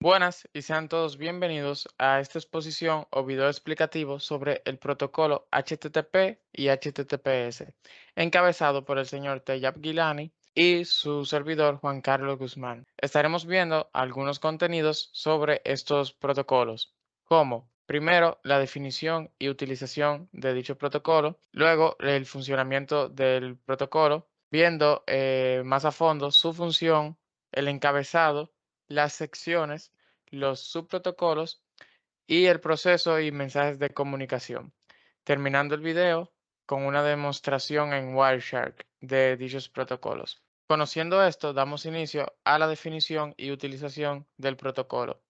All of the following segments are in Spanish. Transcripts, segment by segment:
Buenas y sean todos bienvenidos a esta exposición o video explicativo sobre el protocolo HTTP y HTTPS, encabezado por el señor Tejab Gilani y su servidor Juan Carlos Guzmán. Estaremos viendo algunos contenidos sobre estos protocolos, como primero la definición y utilización de dicho protocolo, luego el funcionamiento del protocolo, viendo más a fondo su función, el encabezado, las secciones, los subprotocolos y el proceso y mensajes de comunicación, terminando el video con una demostración en Wireshark de dichos protocolos. Conociendo esto, damos inicio a la definición y utilización del protocolo.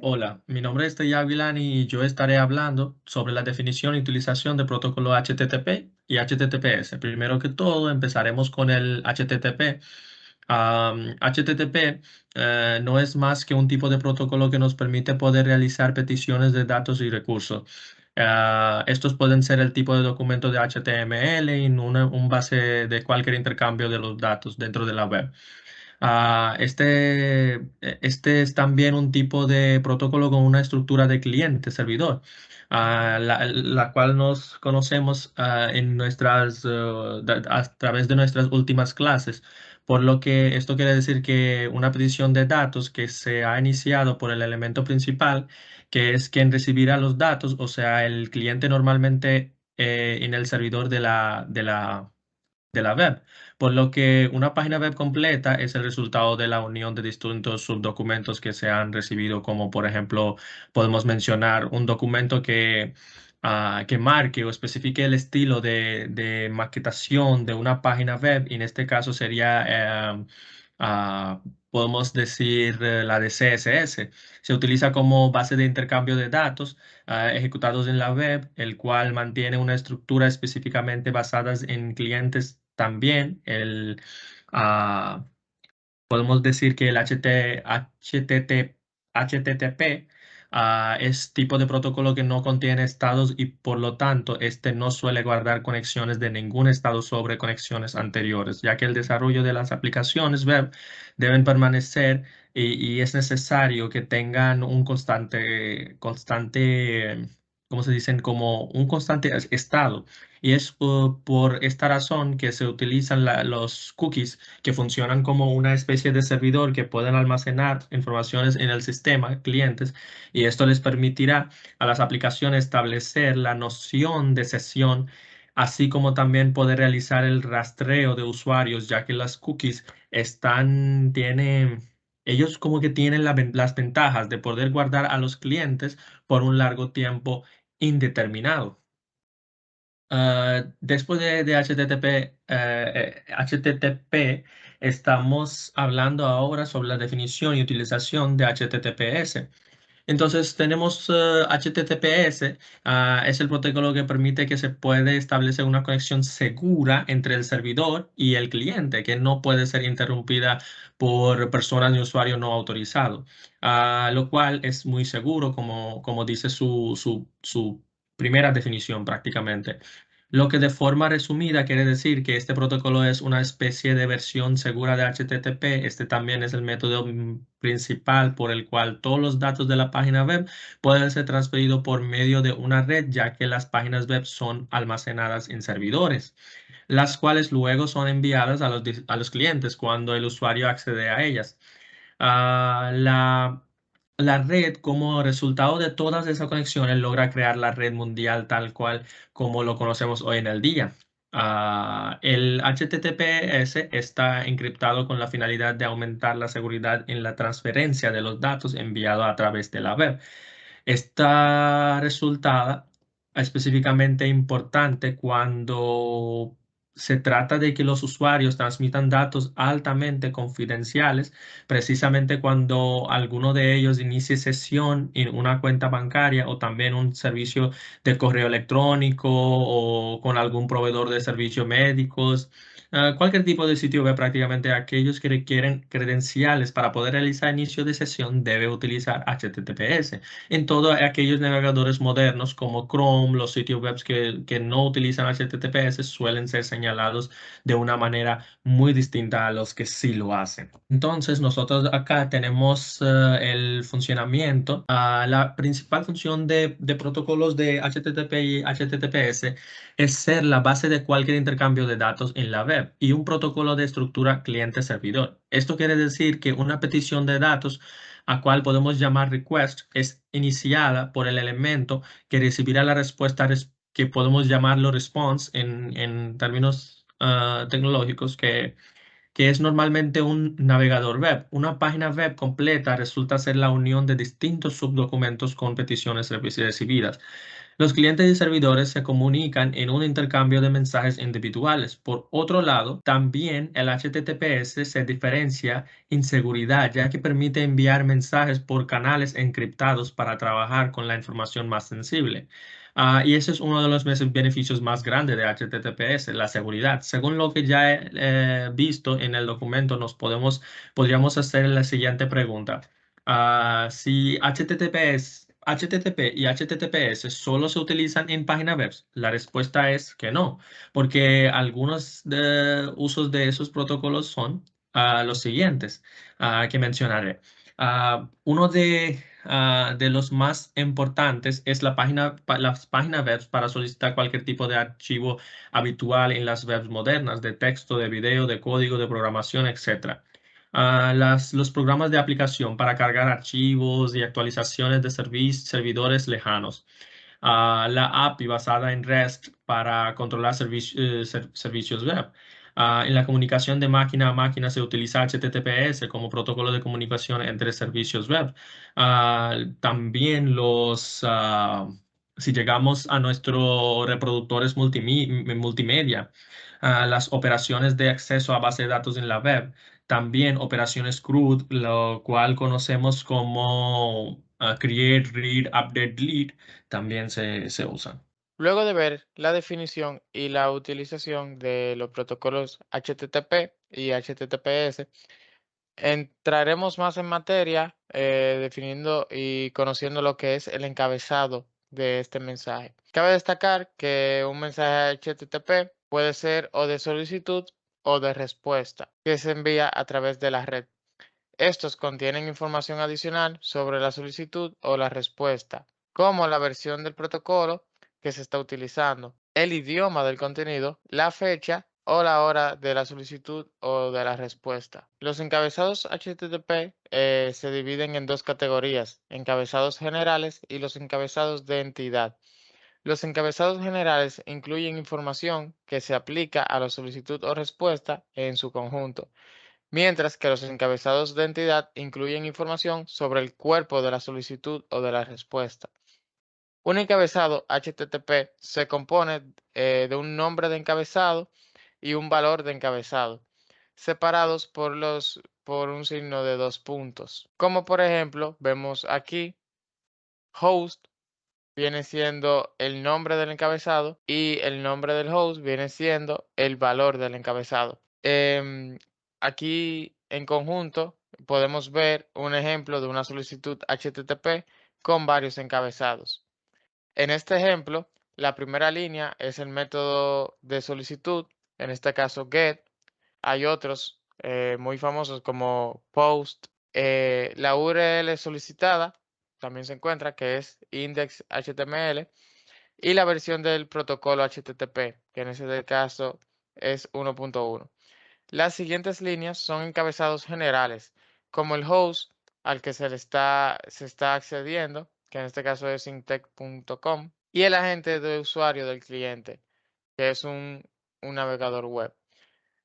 Hola, mi nombre es Tejab Gilani y yo estaré hablando sobre la definición y utilización de protocolo HTTP y HTTPS. Primero que todo, empezaremos con el HTTP. HTTP no es más que un tipo de protocolo que nos permite poder realizar peticiones de datos y recursos. Estos pueden ser el tipo de documento de HTML en un base de cualquier intercambio de los datos dentro de la web. Este es también un tipo de protocolo con una estructura de cliente-servidor, la cual nos conocemos en a través de nuestras últimas clases. Por lo que esto quiere decir que una petición de datos que se ha iniciado por el elemento principal, que es quien recibirá los datos, o sea, el cliente normalmente en el servidor de la web, por lo que una página web completa es el resultado de la unión de distintos subdocumentos que se han recibido, como por ejemplo podemos mencionar un documento que marque o especifique el estilo de maquetación de una página web, y en este caso sería, podemos decir, la de CSS. Se utiliza como base de intercambio de datos ejecutados en la web, el cual mantiene una estructura específicamente basada en clientes también. Ah, Podemos decir que el HTTP es tipo de protocolo que no contiene estados y por lo tanto este no suele guardar conexiones de ningún estado sobre conexiones anteriores, ya que el desarrollo de las aplicaciones web deben permanecer y es necesario que tengan un constante, ¿cómo se dicen? Como un constante estado. Y es por esta razón que se utilizan los cookies, que funcionan como una especie de servidor que pueden almacenar informaciones en el sistema, clientes, y esto les permitirá a las aplicaciones establecer la noción de sesión, así como también poder realizar el rastreo de usuarios, ya que las cookies ellos como que tienen las ventajas de poder guardar a los clientes por un largo tiempo indeterminado. Después de HTTP, estamos hablando ahora sobre la definición y utilización de HTTPS. Entonces tenemos HTTPS, es el protocolo que permite que se puede establecer una conexión segura entre el servidor y el cliente, que no puede ser interrumpida por personas ni usuarios no autorizados, lo cual es muy seguro, como dice su primera definición prácticamente. Lo que de forma resumida quiere decir que este protocolo es una especie de versión segura de HTTP. Este también es el método principal por el cual todos los datos de la página web pueden ser transferidos por medio de una red, ya que las páginas web son almacenadas en servidores, las cuales luego son enviadas a los clientes cuando el usuario accede a ellas. Ah, la, la red, como resultado de todas esas conexiones, logra crear la red mundial tal cual como lo conocemos hoy en el día. El HTTPS está encriptado con la finalidad de aumentar la seguridad en la transferencia de los datos enviados a través de la web. Esta resultada específicamente importante cuando se trata de que los usuarios transmitan datos altamente confidenciales, precisamente cuando alguno de ellos inicie sesión en una cuenta bancaria o también un servicio de correo electrónico o con algún proveedor de servicios médicos. Cualquier tipo de sitio web, prácticamente aquellos que requieren credenciales para poder realizar inicio de sesión debe utilizar HTTPS. En todos aquellos navegadores modernos como Chrome, los sitios web que no utilizan HTTPS suelen ser señalados de una manera muy distinta a los que sí lo hacen. Entonces, nosotros acá tenemos el funcionamiento. La principal función de protocolos de HTTP y HTTPS es ser la base de cualquier intercambio de datos en la web y un protocolo de estructura cliente-servidor. Esto quiere decir que una petición de datos a cual podemos llamar request es iniciada por el elemento que recibirá la respuesta que podemos llamarlo response en términos tecnológicos, que es normalmente un navegador web. Una página web completa resulta ser la unión de distintos subdocumentos con peticiones recibidas. Los clientes y servidores se comunican en un intercambio de mensajes individuales. Por otro lado, también el HTTPS se diferencia en seguridad, ya que permite enviar mensajes por canales encriptados para trabajar con la información más sensible. Y ese es uno de los beneficios más grandes de HTTPS, la seguridad. Según lo que ya he visto en el documento, podríamos hacer la siguiente pregunta. Si HTTP y HTTPS solo se utilizan en páginas web, la respuesta es que no, porque algunos usos de esos protocolos son los siguientes que mencionaré. Uno de los más importantes es las páginas web para solicitar cualquier tipo de archivo habitual en las webs modernas, de texto, de video, de código, de programación, etcétera. Los programas de aplicación para cargar archivos y actualizaciones de servidores lejanos. La API basada en REST para controlar servicios web. En la comunicación de máquina a máquina se utiliza HTTPS como protocolo de comunicación entre servicios web. También si llegamos a nuestros reproductores multimedia, las operaciones de acceso a base de datos en la web, también operaciones CRUD, lo cual conocemos como create, read, update, delete, también se usan. Luego de ver la definición y la utilización de los protocolos HTTP y HTTPS, entraremos más en materia definiendo y conociendo lo que es el encabezado de este mensaje. Cabe destacar que un mensaje HTTP puede ser o de solicitud o de respuesta que se envía a través de la red. Estos contienen información adicional sobre la solicitud o la respuesta, como la versión del protocolo que se está utilizando, el idioma del contenido, la fecha o la hora de la solicitud o de la respuesta. Los encabezados HTTP se dividen en dos categorías, encabezados generales y los encabezados de entidad. Los encabezados generales incluyen información que se aplica a la solicitud o respuesta en su conjunto, mientras que los encabezados de entidad incluyen información sobre el cuerpo de la solicitud o de la respuesta. Un encabezado HTTP se compone de un nombre de encabezado y un valor de encabezado, separados por un signo de dos puntos. Como por ejemplo, vemos aquí, host viene siendo el nombre del encabezado y el nombre del host viene siendo el valor del encabezado. Aquí en conjunto podemos ver un ejemplo de una solicitud HTTP con varios encabezados. En este ejemplo, la primera línea es el método de solicitud, en este caso get. Hay otros muy famosos como post. La URL solicitada también se encuentra, que es index.html, y la versión del protocolo HTTP, que en este caso es 1.1. Las siguientes líneas son encabezados generales, como el host al que se está accediendo, que en este caso es intec.com, y el agente de usuario del cliente, que es un navegador web.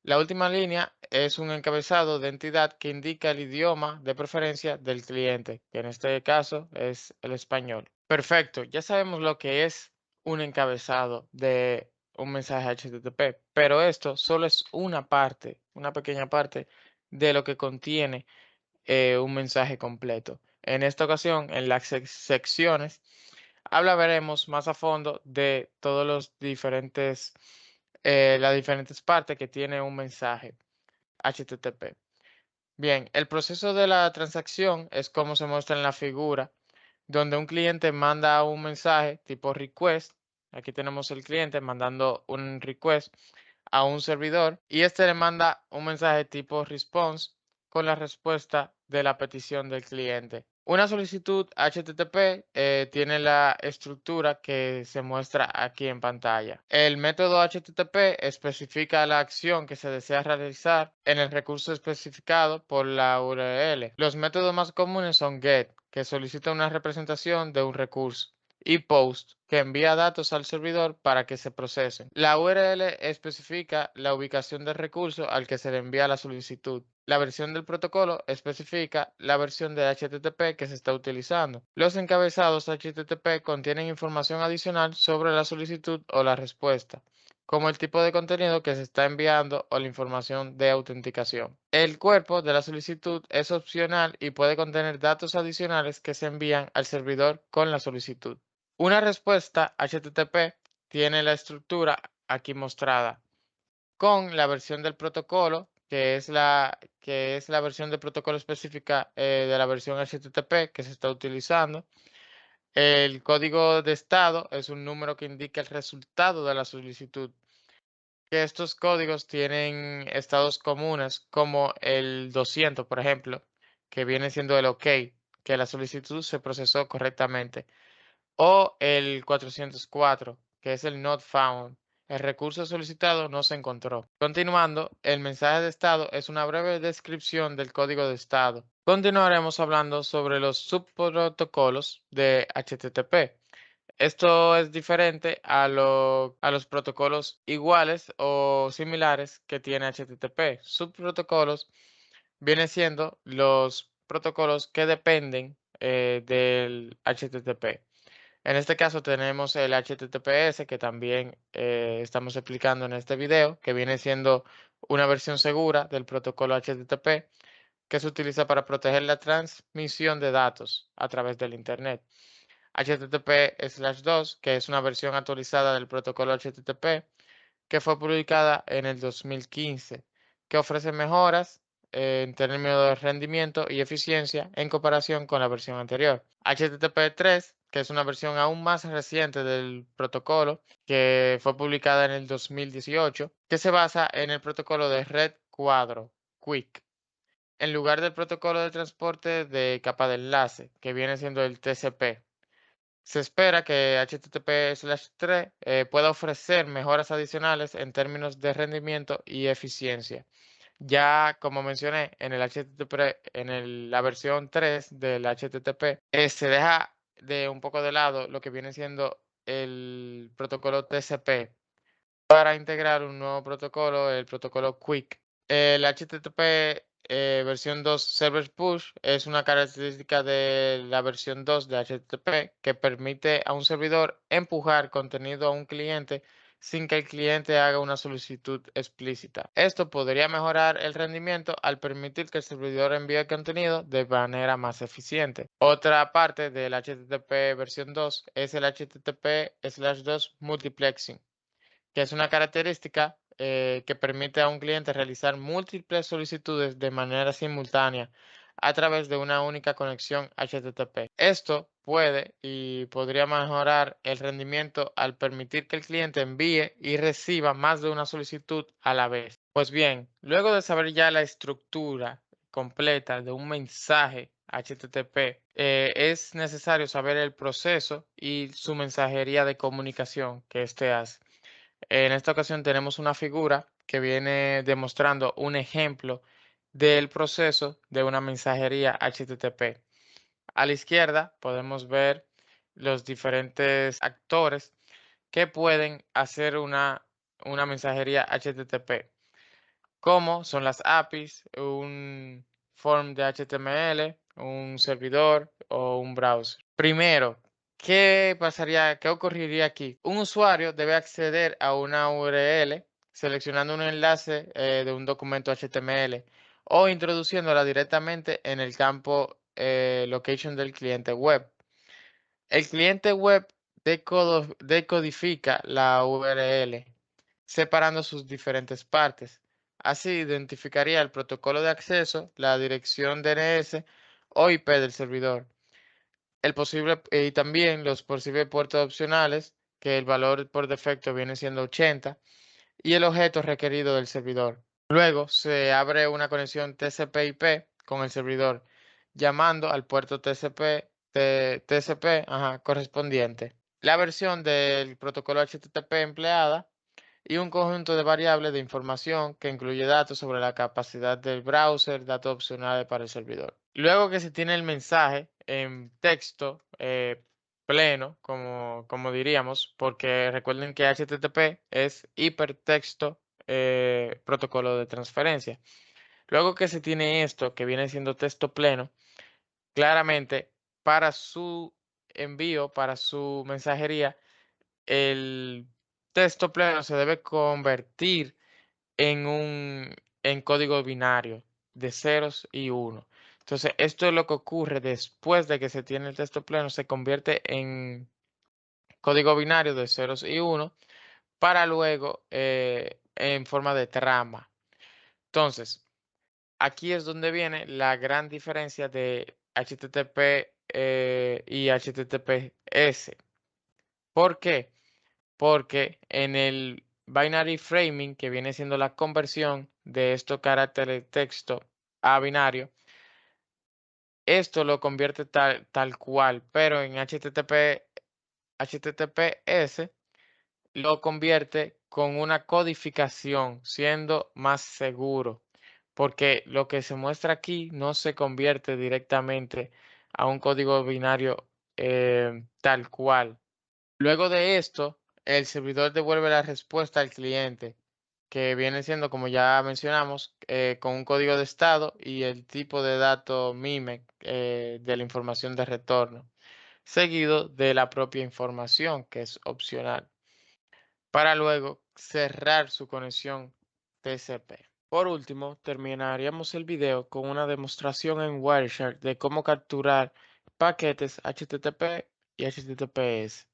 La última línea es un encabezado de entidad que indica el idioma de preferencia del cliente, que en este caso es el español. Perfecto, ya sabemos lo que es un encabezado de un mensaje HTTP, pero esto solo es una parte, una pequeña parte de lo que contiene un mensaje completo. En esta ocasión, en las secciones, hablaremos más a fondo de todos los diferentes, las diferentes partes que tiene un mensaje HTTP. Bien, el proceso de la transacción es como se muestra en la figura, donde un cliente manda un mensaje tipo request. Aquí tenemos el cliente mandando un request a un servidor y este le manda un mensaje tipo response con la respuesta de la petición del cliente. Una solicitud HTTP tiene la estructura que se muestra aquí en pantalla. El método HTTP especifica la acción que se desea realizar en el recurso especificado por la URL. Los métodos más comunes son GET, que solicita una representación de un recurso, y POST, que envía datos al servidor para que se procesen. La URL especifica la ubicación del recurso al que se le envía la solicitud. La versión del protocolo especifica la versión de HTTP que se está utilizando. Los encabezados HTTP contienen información adicional sobre la solicitud o la respuesta, como el tipo de contenido que se está enviando o la información de autenticación. El cuerpo de la solicitud es opcional y puede contener datos adicionales que se envían al servidor con la solicitud. Una respuesta HTTP tiene la estructura aquí mostrada con la versión del protocolo, que es la versión del protocolo específica de la versión HTTP que se está utilizando. El código de estado es un número que indica el resultado de la solicitud. Que estos códigos tienen estados comunes como el 200, por ejemplo, que viene siendo el OK, que la solicitud se procesó correctamente. O el 404, que es el not found. El recurso solicitado no se encontró. Continuando, el mensaje de estado es una breve descripción del código de estado. Continuaremos hablando sobre los subprotocolos de HTTP. Esto es diferente a los protocolos iguales o similares que tiene HTTP. Subprotocolos vienen siendo los protocolos que dependen del HTTP. En este caso tenemos el HTTPS que también estamos explicando en este video, que viene siendo una versión segura del protocolo HTTP que se utiliza para proteger la transmisión de datos a través del Internet. HTTP/2, que es una versión actualizada del protocolo HTTP que fue publicada en el 2015, que ofrece mejoras en términos de rendimiento y eficiencia en comparación con la versión anterior. HTTP 3, que es una versión aún más reciente del protocolo, que fue publicada en el 2018, que se basa en el protocolo de red cuadro, QUIC, en lugar del protocolo de transporte de capa de enlace, que viene siendo el TCP. Se espera que HTTP/3 pueda ofrecer mejoras adicionales en términos de rendimiento y eficiencia. Ya como mencioné en el HTTP, la versión 3 del HTTP, se deja de un poco de lado lo que viene siendo el protocolo TCP para integrar un nuevo protocolo, el protocolo QUIC. El HTTP versión 2 Server Push es una característica de la versión 2 de HTTP que permite a un servidor empujar contenido a un cliente sin que el cliente haga una solicitud explícita. Esto podría mejorar el rendimiento al permitir que el servidor envíe el contenido de manera más eficiente. Otra parte del HTTP versión 2 es el HTTP/2 Multiplexing, que es una característica que permite a un cliente realizar múltiples solicitudes de manera simultánea a través de una única conexión HTTP. Esto puede y podría mejorar el rendimiento al permitir que el cliente envíe y reciba más de una solicitud a la vez. Pues bien, luego de saber ya la estructura completa de un mensaje HTTP, es necesario saber el proceso y su mensajería de comunicación que éste hace. En esta ocasión tenemos una figura que viene demostrando un ejemplo del proceso de una mensajería HTTP. A la izquierda podemos ver los diferentes actores que pueden hacer una mensajería HTTP, como son las APIs, un form de HTML, un servidor o un browser. Primero, ¿qué pasaría? ¿Qué ocurriría aquí? Un usuario debe acceder a una URL seleccionando un enlace de un documento HTML o introduciéndola directamente en el campo location del cliente web. El cliente web decodifica la URL, separando sus diferentes partes. Así identificaría el protocolo de acceso, la dirección DNS o IP del servidor, y también los posibles puertos opcionales, que el valor por defecto viene siendo 80, y el objeto requerido del servidor. Luego se abre una conexión TCP/IP con el servidor, llamando al puerto TCP correspondiente. La versión del protocolo HTTP empleada y un conjunto de variables de información que incluye datos sobre la capacidad del browser, datos opcionales para el servidor. Luego que se tiene el mensaje en texto pleno, como diríamos, porque recuerden que HTTP es hipertexto protocolo de transferencia. Luego que se tiene esto, que viene siendo texto pleno, claramente para su envío, para su mensajería, el texto pleno se debe convertir en en código binario de ceros y uno. Entonces, esto es lo que ocurre después de que se tiene el texto pleno, se convierte en código binario de ceros y uno para luego en forma de trama. Entonces, aquí es donde viene la gran diferencia de HTTP y HTTPS. ¿Por qué? Porque en el binary framing, que viene siendo la conversión de estos caracteres de texto a binario, esto lo convierte tal cual, pero en HTTPS lo convierte con una codificación, siendo más seguro, porque lo que se muestra aquí no se convierte directamente a un código binario tal cual. Luego de esto, el servidor devuelve la respuesta al cliente, que viene siendo, como ya mencionamos, con un código de estado y el tipo de dato MIME de la información de retorno, seguido de la propia información, que es opcional, para luego cerrar su conexión TCP. Por último, terminaríamos el video con una demostración en Wireshark de cómo capturar paquetes HTTP y HTTPS.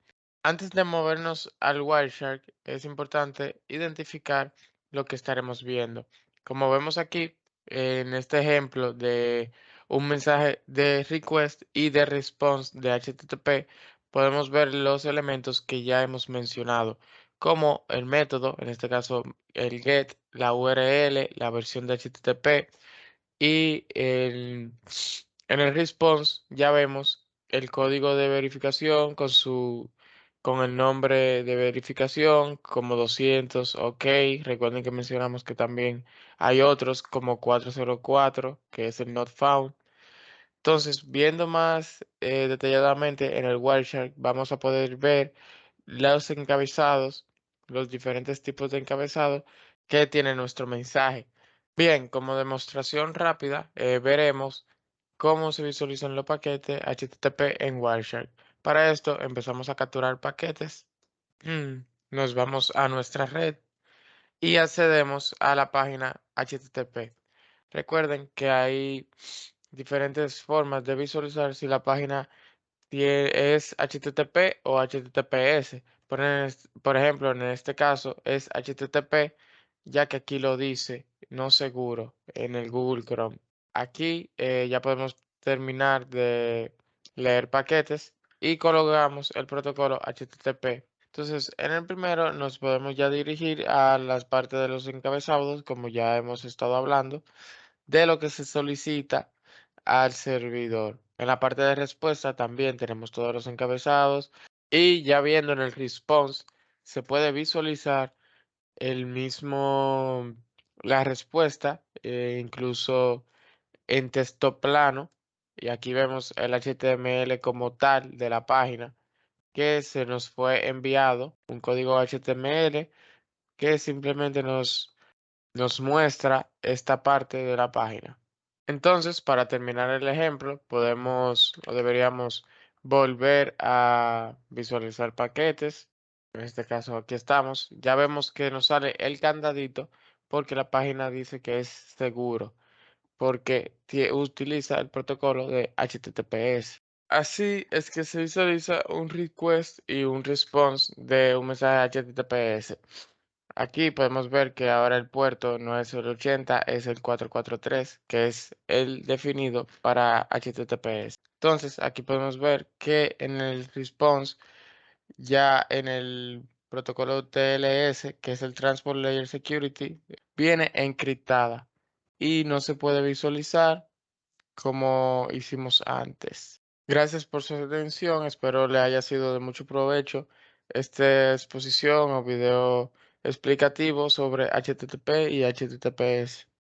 Antes de movernos al Wireshark, es importante identificar lo que estaremos viendo. Como vemos aquí, en este ejemplo de un mensaje de request y de response de HTTP, podemos ver los elementos que ya hemos mencionado, como el método, en este caso el get, la URL, la versión de HTTP y en el response ya vemos el código de verificación con el nombre de verificación como 200, ok. Recuerden que mencionamos que también hay otros como 404, que es el not found. Entonces, viendo más detalladamente en el Wireshark, vamos a poder ver los encabezados, los diferentes tipos de encabezados que tiene nuestro mensaje. Bien, como demostración rápida, veremos cómo se visualizan los paquetes HTTP en Wireshark. Para esto, empezamos a capturar paquetes. Nos vamos a nuestra red y accedemos a la página HTTP. Recuerden que hay diferentes formas de visualizar si la página es HTTP o HTTPS. Por ejemplo, en este caso es HTTP, ya que aquí lo dice no seguro en el Google Chrome. Aquí ya podemos terminar de leer paquetes y colocamos el protocolo HTTP. Entonces, en el primero nos podemos ya dirigir a las partes de los encabezados, como ya hemos estado hablando, de lo que se solicita al servidor. En la parte de respuesta también tenemos todos los encabezados y ya viendo en el response se puede visualizar el mismo, la respuesta, incluso en texto plano. Y aquí vemos el HTML como tal de la página que se nos fue enviado, un código HTML que simplemente nos muestra esta parte de la página. Entonces, para terminar el ejemplo, podemos o deberíamos volver a visualizar paquetes. En este caso, aquí estamos. Ya vemos que nos sale el candadito porque la página dice que es seguro, porque utiliza el protocolo de HTTPS. Así es que se visualiza un request y un response de un mensaje HTTPS. Aquí podemos ver que ahora el puerto no es el 80, es el 443, que es el definido para HTTPS. Entonces, aquí podemos ver que en el response, ya en el protocolo TLS, que es el Transport Layer Security, viene encriptada y no se puede visualizar como hicimos antes. Gracias por su atención, espero le haya sido de mucho provecho esta exposición o video explicativo sobre HTTP y HTTPS.